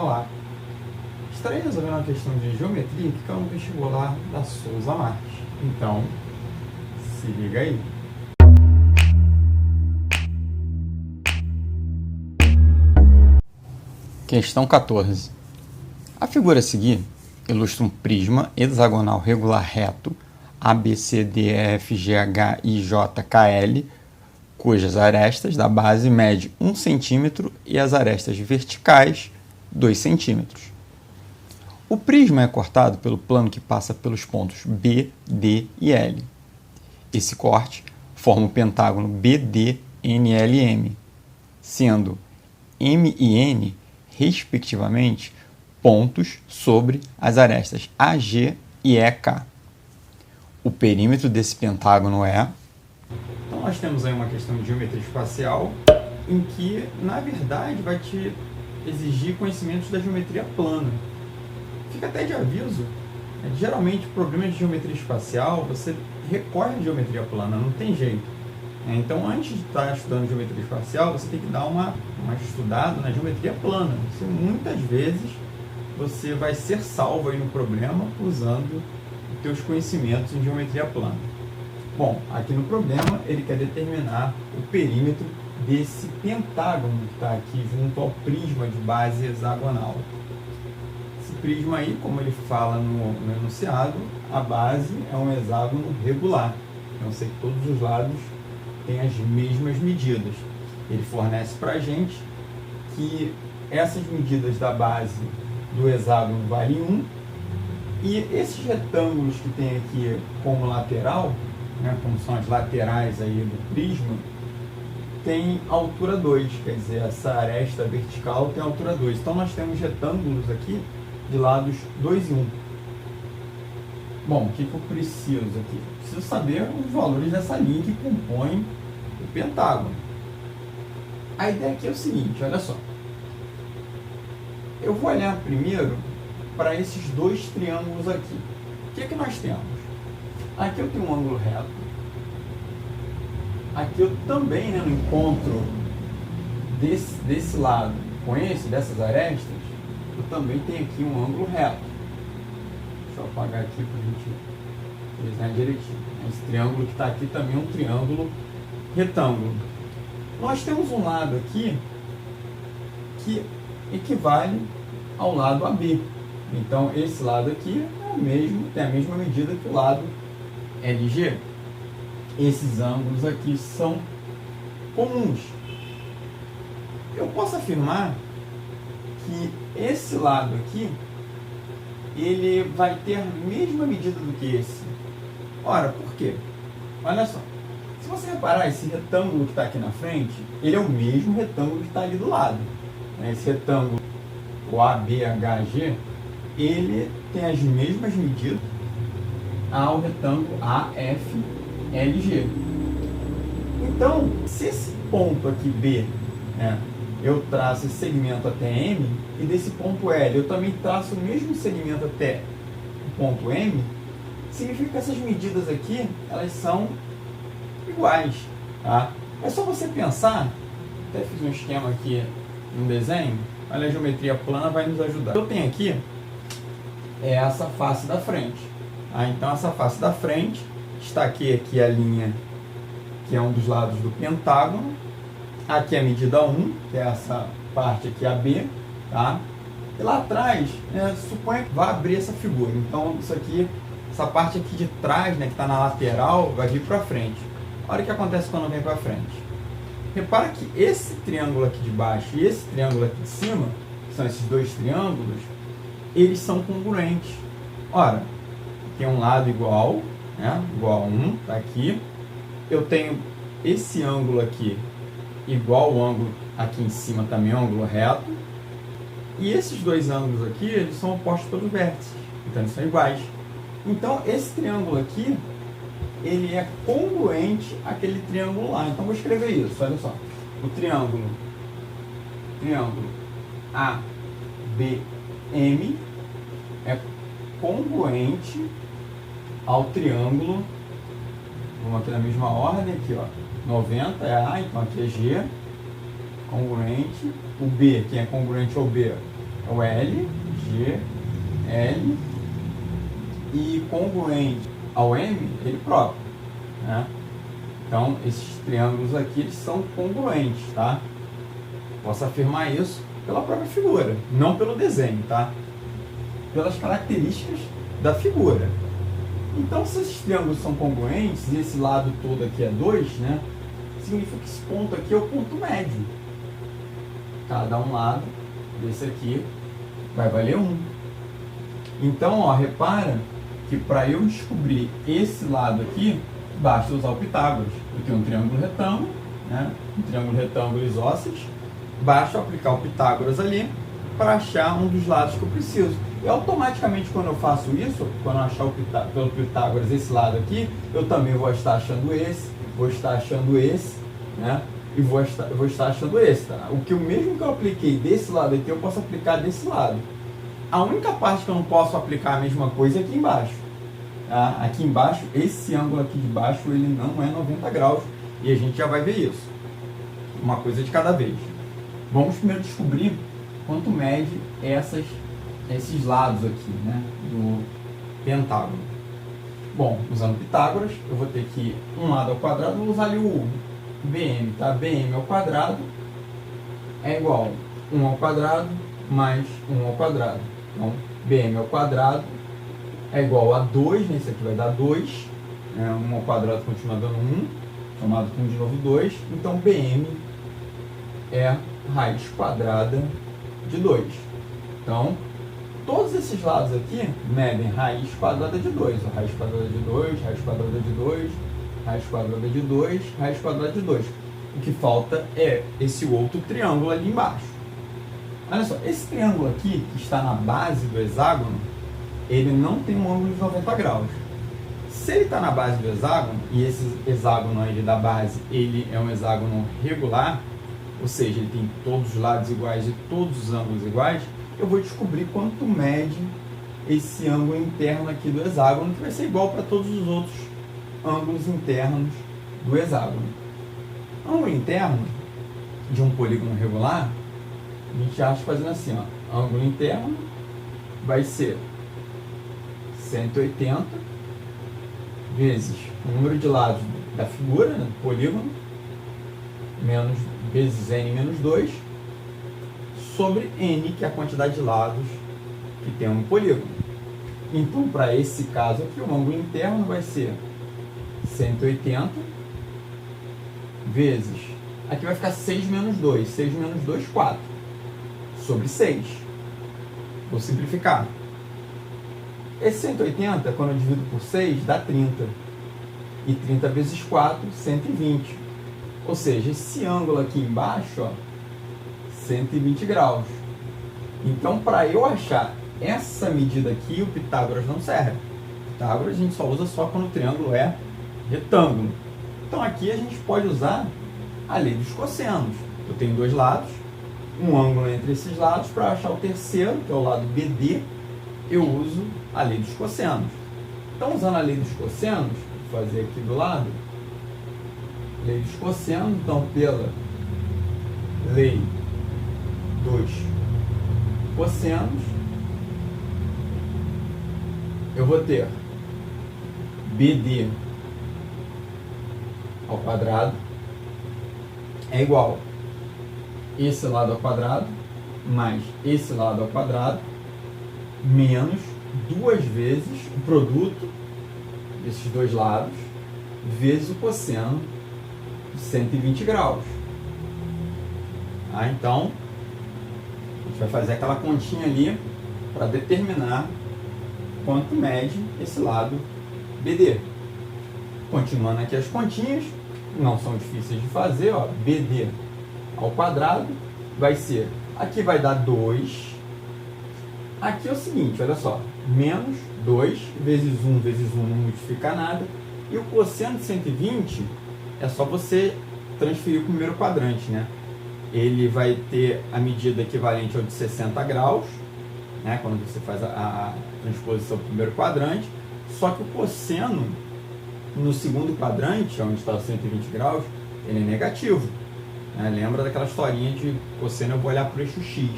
Olá, estarei resolvendo uma questão de geometria que caiu no vestibular da Souza Marques. Então, se liga aí. Questão 14. A figura a seguir ilustra um prisma hexagonal regular reto ABCDEFGHIJKL, cujas arestas da base medem 1 cm e as arestas verticais 2 cm. O prisma é cortado pelo plano que passa pelos pontos B, D e L. Esse corte forma o pentágono BDNLM, sendo M e N, respectivamente, pontos sobre as arestas AG e EK. O perímetro desse pentágono é... Então nós temos aí uma questão de geometria espacial em que, na verdade, vai te exigir conhecimentos da geometria plana. Fica até de aviso, geralmente problemas de geometria espacial você recorre à geometria plana, não tem jeito. Então antes de estar estudando geometria espacial, você tem que dar uma estudada na geometria plana. Muitas vezes você vai ser salvo aí no problema usando os seus conhecimentos em geometria plana. Bom, aqui no problema ele quer determinar o perímetro desse pentágono que está aqui junto ao prisma de base hexagonal. Esse prisma aí, como ele fala no enunciado, a base é um hexágono regular. Então, sei que todos os lados têm as mesmas medidas. Ele fornece para a gente que essas medidas da base do hexágono valem 1, e esses retângulos que tem aqui como lateral, como são as laterais aí do prisma, tem altura 2, quer dizer, essa aresta vertical tem altura 2. Então nós temos retângulos aqui de lados 2 e 1. Bom, o que eu preciso aqui? Preciso saber os valores dessa linha que compõe o pentágono. A ideia aqui é o seguinte, olha só. Eu vou olhar primeiro para esses dois triângulos aqui. O que é que nós temos? Aqui eu tenho um ângulo reto. Aqui eu também, no encontro desse lado com dessas arestas, eu também tenho aqui um ângulo reto. Deixa eu apagar aqui para a gente desenhar direitinho. Esse triângulo que está aqui também é um triângulo retângulo. Nós temos um lado aqui que equivale ao lado AB. Então, esse lado aqui é o mesmo, tem a mesma medida que o lado LG. Esses ângulos aqui são comuns. Eu posso afirmar que esse lado aqui ele vai ter a mesma medida do que esse. Ora, por quê? Olha só. Se você reparar, esse retângulo que está aqui na frente, ele é o mesmo retângulo que está ali do lado. Esse retângulo, o ABHG, ele tem as mesmas medidas ao retângulo AFLG. Então, se esse ponto aqui B, eu traço esse segmento até M, e desse ponto L eu também traço o mesmo segmento até o ponto M, significa que essas medidas aqui, elas são iguais, tá? É só você pensar, até fiz um esquema aqui no desenho, olha, a geometria plana vai nos ajudar. Eu tenho aqui essa face da frente, tá? Então essa face da frente está aqui a linha que é um dos lados do pentágono, aqui é a medida 1, que é essa parte aqui AB, tá? E lá atrás, suponha que vai abrir essa figura, então isso aqui, essa parte aqui de trás, que está na lateral, vai vir para frente. Olha o que acontece quando vem para frente. Repara que esse triângulo aqui de baixo e esse triângulo aqui de cima, que são esses dois triângulos, eles são congruentes. Ora, tem um lado igual, igual a 1, está aqui. Eu tenho esse ângulo aqui igual ao ângulo aqui em cima, também é um ângulo reto. E esses dois ângulos aqui, eles são opostos pelos vértices, então eles são iguais. Então, esse triângulo aqui, ele é congruente àquele triângulo lá. Então, vou escrever isso, olha só. O triângulo ABM é congruente ao triângulo, vamos aqui na mesma ordem, aqui, 90 é A, então aqui é G, congruente. O B, quem é congruente ao B, É o L, G, L e congruente ao M, ele próprio, né? Então, esses triângulos aqui, eles são congruentes, tá? Posso afirmar isso pela própria figura, não pelo desenho, tá? Pelas características da figura. Então, se esses triângulos são congruentes, e esse lado todo aqui é 2, né? Significa que esse ponto aqui é o ponto médio. Cada um lado desse aqui vai valer 1. Então, ó, repara que para eu descobrir esse lado aqui, basta usar o Pitágoras. Eu tenho um triângulo retângulo, né? Um triângulo retângulo isósceles. Basta aplicar o Pitágoras ali para achar um dos lados que eu preciso. E automaticamente, quando eu faço isso, quando eu achar pelo Pitágoras esse lado aqui, eu também vou estar achando esse, vou estar achando esse, né? E vou estar achando esse, tá? O que o mesmo que eu apliquei desse lado aqui, eu posso aplicar desse lado. A única parte que eu não posso aplicar a mesma coisa é aqui embaixo. Tá? Aqui embaixo, esse ângulo aqui de baixo, ele não é 90 graus. E a gente já vai ver isso. Uma coisa de cada vez. Vamos primeiro descobrir quanto mede esses lados aqui, né, do pentágono. Bom, usando Pitágoras, eu vou ter que um lado ao quadrado, vou usar ali o BM, tá? BM ao quadrado é igual a 1 ao quadrado mais 1 ao quadrado. Então, BM ao quadrado é igual a 2, né? Isso aqui vai dar 2. 1 ao quadrado continua dando 1, somado com de novo 2. Então, BM é raiz quadrada de 2. Então, todos esses lados aqui medem raiz quadrada de 2. Raiz quadrada de 2, raiz quadrada de 2, raiz quadrada de 2, raiz quadrada de 2. O que falta é esse outro triângulo ali embaixo. Olha só, esse triângulo aqui, que está na base do hexágono, ele não tem um ângulo de 90 graus. Se ele está na base do hexágono, e esse hexágono aí da base, ele é um hexágono regular, ou seja, ele tem todos os lados iguais e todos os ângulos iguais, eu vou descobrir quanto mede esse ângulo interno aqui do hexágono, que vai ser igual para todos os outros ângulos internos do hexágono. Ângulo interno de um polígono regular, a gente acha fazendo assim, ó, ângulo interno vai ser 180 vezes o número de lados da figura, né, do polígono, vezes n menos 2, sobre n, que é a quantidade de lados que tem um polígono. Então, para esse caso aqui, o ângulo interno vai ser 180 vezes, aqui vai ficar 6 menos 2, 6 menos 2, 4, sobre 6. Vou simplificar. Esse 180, quando eu divido por 6, dá 30. E 30 vezes 4, 120. Ou seja, esse ângulo aqui embaixo, ó, 120 graus. Então, para eu achar essa medida aqui, o Pitágoras não serve. Pitágoras a gente só usa só quando o triângulo é retângulo. Então, aqui a gente pode usar a lei dos cossenos. Eu tenho dois lados, um ângulo entre esses lados. Para achar o terceiro, que é o lado BD, eu uso a lei dos cossenos. Então, usando a lei dos cossenos, vou fazer aqui do lado, lei dos cossenos, então pela lei dos cossenos, eu vou ter BD ao quadrado é igual esse lado ao quadrado mais esse lado ao quadrado menos duas vezes o produto desses dois lados vezes o cosseno de 120 graus. Então, a gente vai fazer aquela continha ali para determinar quanto mede esse lado BD. Continuando aqui as continhas, não são difíceis de fazer, ó, BD ao quadrado vai ser, aqui vai dar 2, aqui é o seguinte, olha só, menos 2 vezes 1 vezes 1 não modifica nada, e o cosseno de 120 é só você transferir o primeiro quadrante, né? Ele vai ter a medida equivalente ao de 60 graus, né, quando você faz a transposição do primeiro quadrante, só que o cosseno no segundo quadrante, onde está os 120 graus, ele é negativo. Né? Lembra daquela historinha de cosseno, eu vou olhar para o eixo X.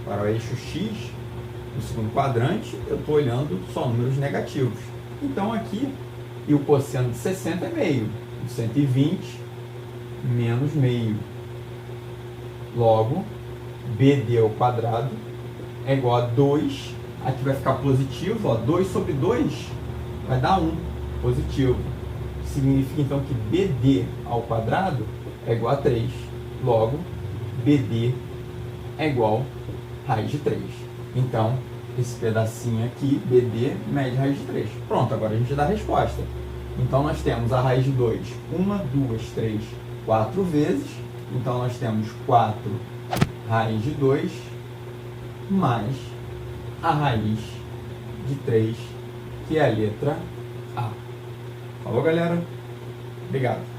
para o eixo X, no segundo quadrante, eu estou olhando só números negativos. Então aqui, e o cosseno de 60 é meio. 120 menos meio. Logo, BD ao quadrado é igual a 2. Aqui vai ficar positivo, ó, 2 sobre 2 vai dar 1, positivo. Significa então que BD ao quadrado é igual a 3. Logo, BD é igual a raiz de 3. Então, esse pedacinho aqui, BD, mede raiz de 3. Pronto, agora a gente dá a resposta. Então, nós temos a raiz de 2, 1, 2, 3, 4 vezes. Então, nós temos 4 raiz de 2 mais a raiz de 3, que é a letra A. Falou, galera? Obrigado.